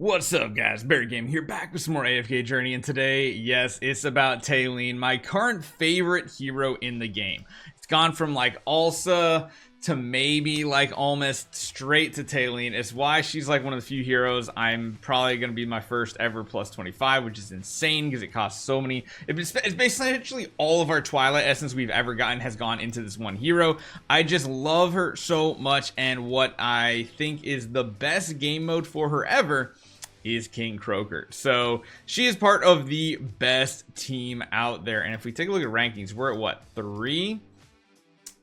What's up, guys? Barry Game here, back with some more AFK Journey, and today, yes, it's about Talene, my current favorite hero in the game. It's gone from like Ulsa to maybe like almost straight to Talene. It's why she's like one of the few heroes I'm probably going to be my first ever plus 25, which is insane because it costs so many. It's basically actually all of our Twilight Essence we've ever gotten has gone into this one hero. I just love her so much, and what I think is the best game mode for her ever is King Croaker. So she is part of the best team out there, and if we take a look at rankings, we're at what, 3?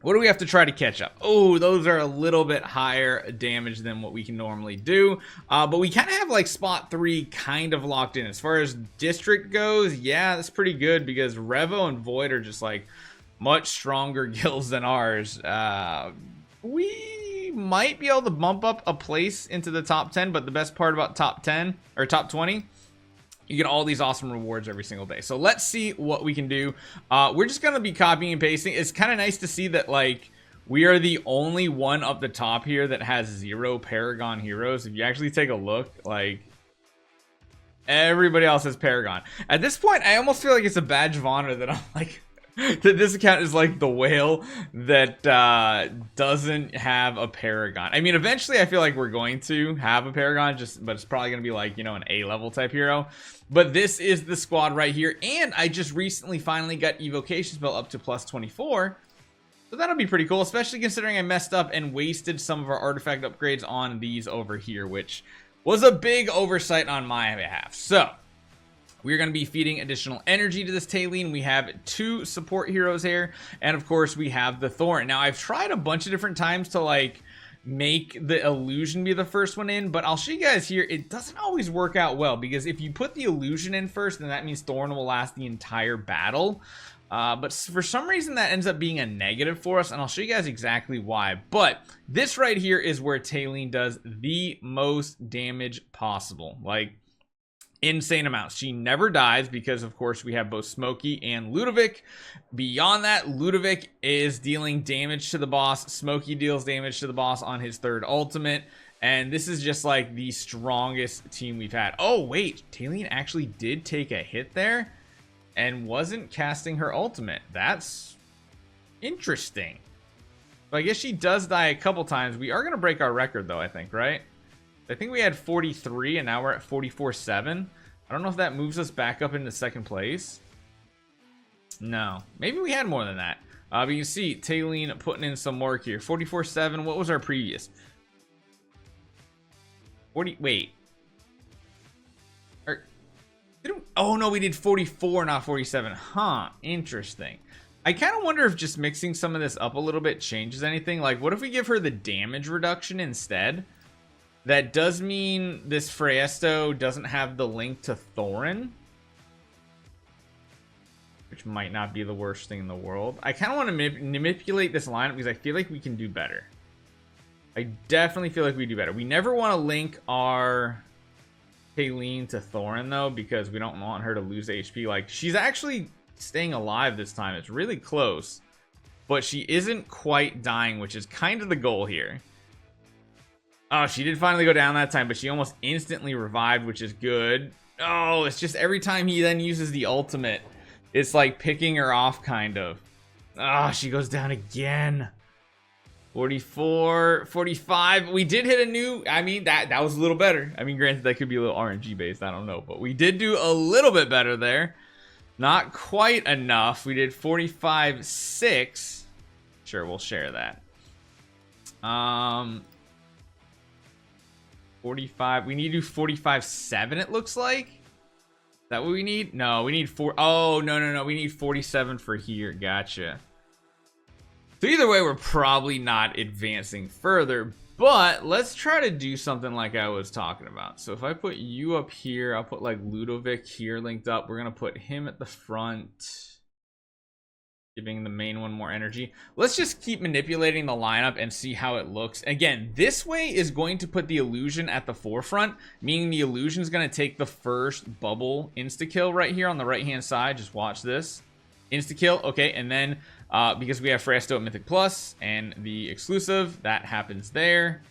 What do we have to try to catch up? Oh, those are a little bit higher damage than what we can normally do, but we kind of have like spot 3 kind of locked in. As far as district goes, yeah, that's pretty good because Revo and Void are just like much stronger guilds than ours. We might be able to bump up a place into the top 10, but the best part about top 10 or top 20, you get all these awesome rewards every single day. So let's see what we can do. We're just gonna be copying and pasting. It's kind of nice to see that like we are the only one up the top here that has 0 Paragon heroes. If you actually take a look, like everybody else has Paragon. At this point, I almost feel like it's a badge of honor that I'm like that this account is like the whale that doesn't have a Paragon. I mean, eventually I feel like we're going to have a Paragon, but it's probably going to be like, you know, an A level type hero. But this is the squad right here, and I just recently finally got evocation spell up to plus 24. So that'll be pretty cool, especially considering I messed up and wasted some of our artifact upgrades on these over here, which was a big oversight on my behalf. So we're going to be feeding additional energy to this Talene. We have 2 support heroes here, and of course we have the Thorn. Now I've tried a bunch of different times to like make the illusion be the first one in, but I'll show you guys here, it doesn't always work out well, because if you put the illusion in first, then that means Thorn will last the entire battle. But for some reason that ends up being a negative for us, and I'll show you guys exactly why. But this right here is where Talene does the most damage possible, like insane amounts. She never dies because of course we have both Smokey and Ludovic. Beyond that, Ludovic is dealing damage to the boss. Smokey deals damage to the boss on his 3rd ultimate, and this is just like the strongest team we've had. Oh wait, Talene actually did take a hit there and wasn't casting her ultimate. That's interesting. But I guess she does die a couple times. We are going to break our record though, I think, right? I think we had 43 and now we're at 44.7. I don't know if that moves us back up into 2nd place. No, maybe we had more than that. But you can see Talene putting in some work here. 44.7. What was our previous? 40. Wait. Oh no, we did 44, not 47. Huh. Interesting. I kind of wonder if just mixing some of this up a little bit changes anything. Like, what if we give her the damage reduction instead? That does mean this Freesto doesn't have the link to Thorin, which might not be the worst thing in the world. I kind of want to manipulate this lineup because I feel like we can do better. I definitely feel like we do better. We never want to link our Talene to Thorin though, because we don't want her to lose HP. Like, she's actually staying alive this time. It's really close, but she isn't quite dying, which is kind of the goal here. Oh, she did finally go down that time, but she almost instantly revived, which is good. Oh, it's just every time he then uses the ultimate, it's like picking her off, kind of. Oh, she goes down again. 44, 45. We did hit a new, I mean, that was a little better. I mean, granted, that could be a little RNG based, I don't know, but we did do a little bit better there. Not quite enough. We did 45.6. Sure, we'll share that. 45. We need to do 45.7, it looks like. Is that what we need? No, we need 4. Oh, no. We need 47 for here. Gotcha. So either way, we're probably not advancing further, but let's try to do something like I was talking about. So if I put you up here, I'll put like Ludovic here linked up. We're going to put him at the front, giving the main one more energy. Let's just keep manipulating the lineup and see how it looks. Again, this way is going to put the illusion at the forefront, meaning the illusion is going to take the first bubble insta-kill right here on the right-hand side. Just watch this. Insta-kill. Okay, and then because we have Freesto at Mythic Plus and the exclusive, that happens there.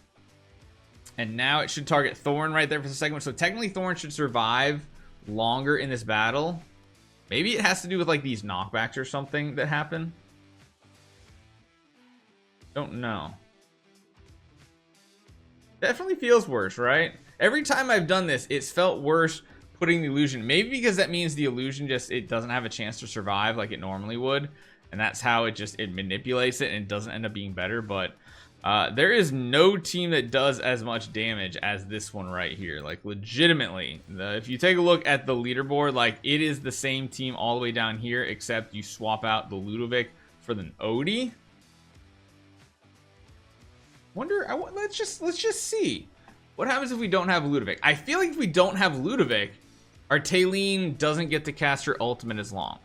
And now it should target Thorn right there for the segment. So technically Thorn should survive longer in this battle. Maybe it has to do with like these knockbacks or something that happen. Don't know. Definitely feels worse, right? Every time I've done this, it's felt worse putting the illusion. Maybe because that means the illusion just, it doesn't have a chance to survive like it normally would. And that's how it manipulates it and it doesn't end up being better. But there is no team that does as much damage as this one right here. Like legitimately, if you take a look at the leaderboard, like it is the same team all the way down here, except you swap out the Ludovic for the Odie. Wonder, let's just see what happens if we don't have Ludovic. I feel like if we don't have Ludovic, our Talene doesn't get to cast her ultimate as long.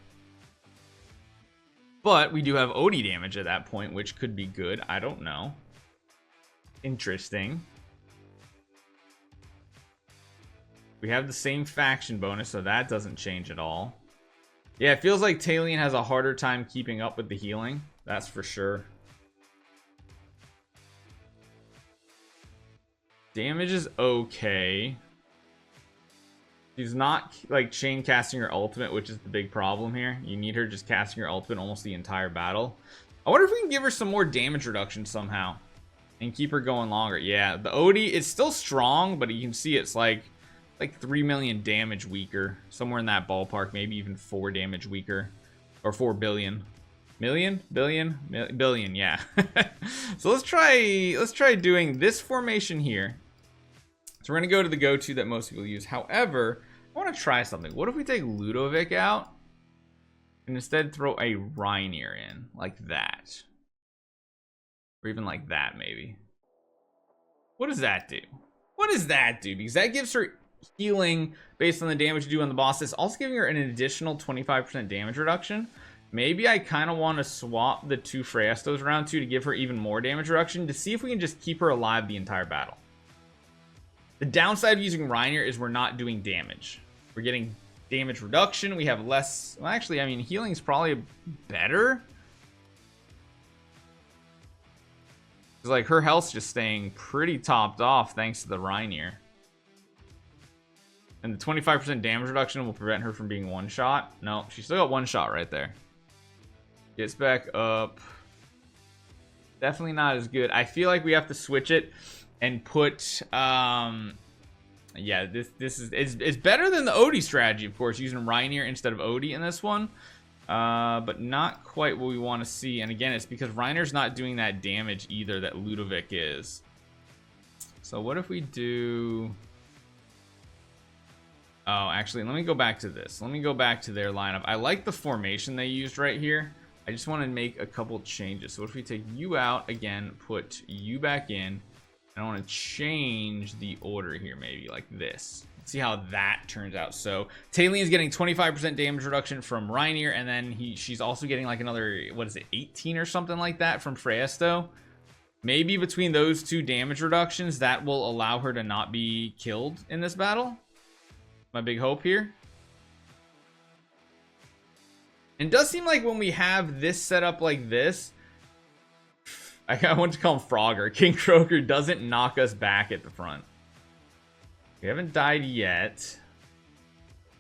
But we do have Odie damage at that point, which could be good. I don't know. Interesting. We have the same faction bonus, so that doesn't change at all. Yeah, it feels like Taeon has a harder time keeping up with the healing. That's for sure. Damage is okay. She's not like chain casting her ultimate, which is the big problem here. You need her just casting her ultimate almost the entire battle. I wonder if we can give her some more damage reduction somehow and keep her going longer. Yeah, the Odie is still strong, but you can see it's like 3 million damage weaker, somewhere in that ballpark, maybe even 4 damage weaker, or 4 billion. Billion, yeah. So let's try doing this formation here. So we're gonna go to the go-to that most people use. However, I want to try something. What if we take Ludovic out and instead throw a Reinier in like that, or even like that maybe? What does that do? What does that do? Because that gives her healing based on the damage you do on the boss. It's also giving her an additional 25% damage reduction. Maybe I kind of want to swap the two Freyastos around too to give her even more damage reduction to see if we can just keep her alive the entire battle. The downside of using Reinier is we're not doing damage. We're getting damage reduction. We have less. Well, actually, I mean, healing is probably better. Because like her health's just staying pretty topped off thanks to the Reinier. And the 25% damage reduction will prevent her from being one shot. No, she still got one shot right there. Gets back up. Definitely not as good. I feel like we have to switch it and put yeah, this is better than the Odie strategy, of course, using Reinier instead of Odie in this one, but not quite what we want to see. And again, it's because Reiner's not doing that damage either that Ludovic is. So what if we do, oh, actually, let me go back to this. Let me go back to their lineup. I like the formation they used right here. I just want to make a couple changes. So what if we take you out again, put you back in? I want to change the order here, maybe like this. Let's see how that turns out. So Talene is getting 25% damage reduction from Reinier, and then she's also getting like another, what is it, 18 or something like that from Freyasto. Maybe between those two damage reductions, that will allow her to not be killed in this battle. My big hope here. And it does seem like when we have this set up like this, I want to call him Frogger. King Croaker doesn't knock us back at the front. We haven't died yet.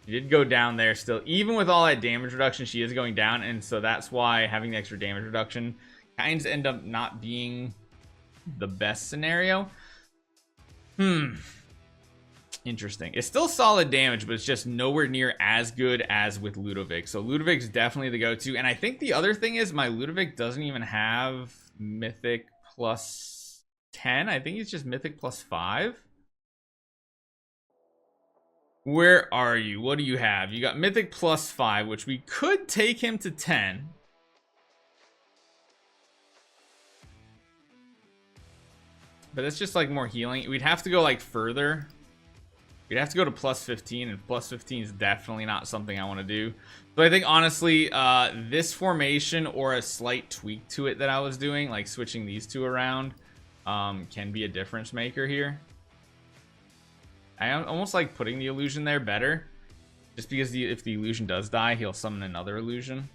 She did go down there still. Even with all that damage reduction, she is going down. And so that's why having the extra damage reduction kind of end up not being the best scenario. Interesting. It's still solid damage, but it's just nowhere near as good as with Ludovic. So Ludovic's definitely the go-to. And I think the other thing is my Ludovic doesn't even have Mythic plus 10. I think it's just Mythic plus 5. Where are you? What do you have? You got Mythic plus 5, which we could take him to 10. But it's just like more healing. We'd have to go like further. We'd have to go to plus 15, and plus 15 is definitely not something I want to do. So I think honestly, this formation or a slight tweak to it that I was doing, like switching these two around, can be a difference maker here. I almost like putting the illusion there better, just because if the illusion does die, he'll summon another illusion.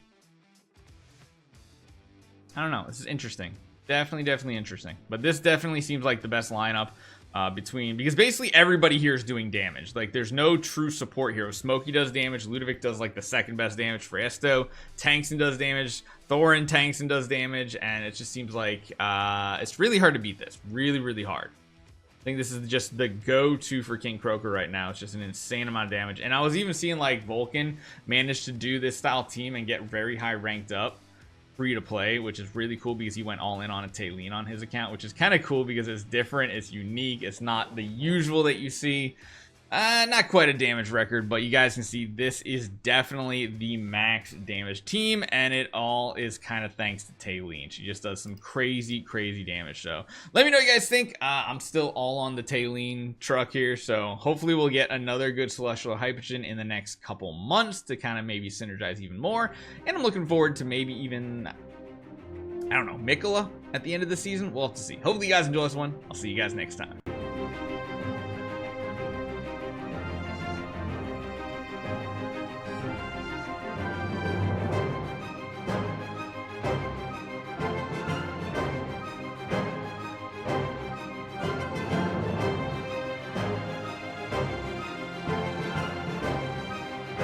I don't know. This is interesting. Definitely interesting. But this definitely seems like the best lineup. because basically everybody here is doing damage. Like, there's no true support hero. Smokey does damage, Ludovic does like the second best damage, Friesto, Tankson does damage, Thorin Tankson does damage, and it just seems like it's really hard to beat this. Really hard. I think this is just the go-to for King Croaker right now. It's just an insane amount of damage. And I was even seeing like Vulcan manage to do this style team and get very high ranked up free to play, which is really cool because he went all in on a Talene on his account, which is kind of cool because it's different, it's unique, it's not the usual that you see. Not quite a damage record, but you guys can see this is definitely the max damage team, and it all is kind of thanks to Talene. She just does some crazy damage. So let me know what you guys think. I'm still all on the Talene truck here, so hopefully we'll get another good Celestial Hypogen in the next couple months to kind of maybe synergize even more, and I'm looking forward to maybe even, I don't know, Mikola at the end of the season. We'll have to see. Hopefully you guys enjoy this one. I'll see you guys next time.